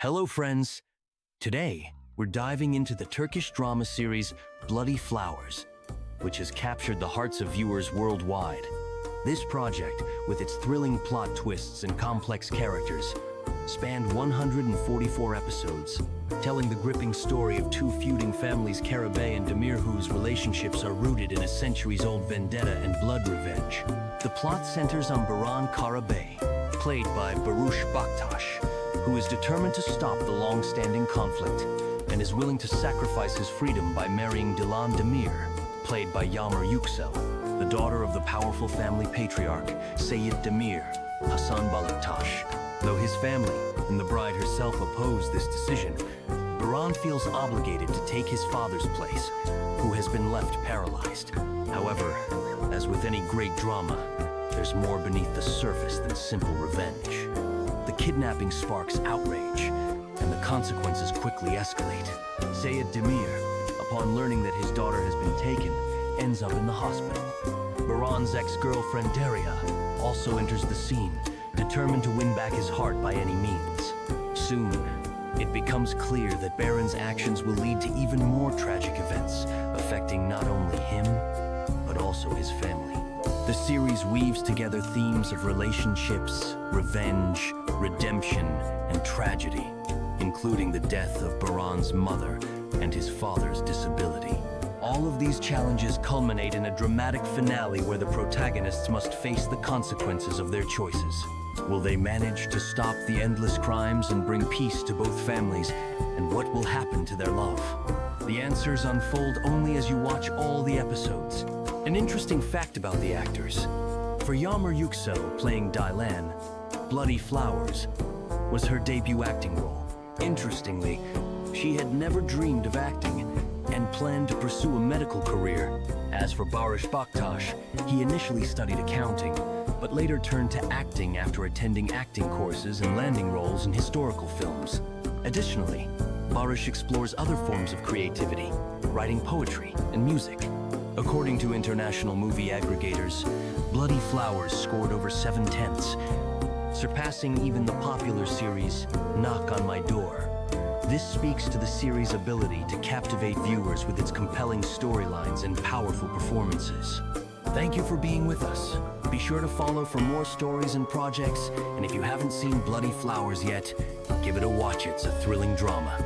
Hello friends! Today, we're diving into the Turkish drama series Bloody Flowers, which has captured the hearts of viewers worldwide. This project, with its thrilling plot twists and complex characters, spanned 144 episodes, telling the gripping story of two feuding families, Karabey and Demir, whose relationships are rooted in a centuries-old vendetta and blood revenge. The plot centers on Baran Karabey, played by Barıs Baktas, who is determined to stop the long-standing conflict and is willing to sacrifice his freedom by marrying Dilan Demir, played by Yagmur Yuksel, the daughter of the powerful family patriarch Seyit Demir, Hasan Baktas. Though his family and the bride herself oppose this decision, Baran feels obligated to take his father's place, who has been left paralyzed. However, as with any great drama, there's more beneath the surface than simple revenge. The kidnapping sparks outrage, and the consequences quickly escalate. Seyit Demir, upon learning that his daughter has been taken, ends up in the hospital. Baran's ex-girlfriend Daria also enters the scene, determined to win back his heart by any means. Soon, it becomes clear that Baran's actions will lead to even more tragic events, affecting not only him, but also his family. The series weaves together themes of relationships, revenge, redemption, and tragedy, including the death of Baran's mother and his father's disability. All of these challenges culminate in a dramatic finale where the protagonists must face the consequences of their choices. Will they manage to stop the endless crimes and bring peace to both families? And what will happen to their love? The answers unfold only as you watch all the episodes. An interesting fact about the actors: for Yagmur Yuksel playing Dilan, Bloody Flowers was her debut acting role. Interestingly, she had never dreamed of acting and planned to pursue a medical career. As for Barıs Baktas, he initially studied accounting, but later turned to acting after attending acting courses and landing roles in historical films. Additionally, Barıs explores other forms of creativity, writing poetry and music. According to international movie aggregators, Bloody Flowers scored over 7/10, surpassing even the popular series Knock on My Door. This speaks to the series' ability to captivate viewers with its compelling storylines and powerful performances. Thank you for being with us. Be sure to follow for more stories and projects, and if you haven't seen Bloody Flowers yet, give it a watch. It's a thrilling drama.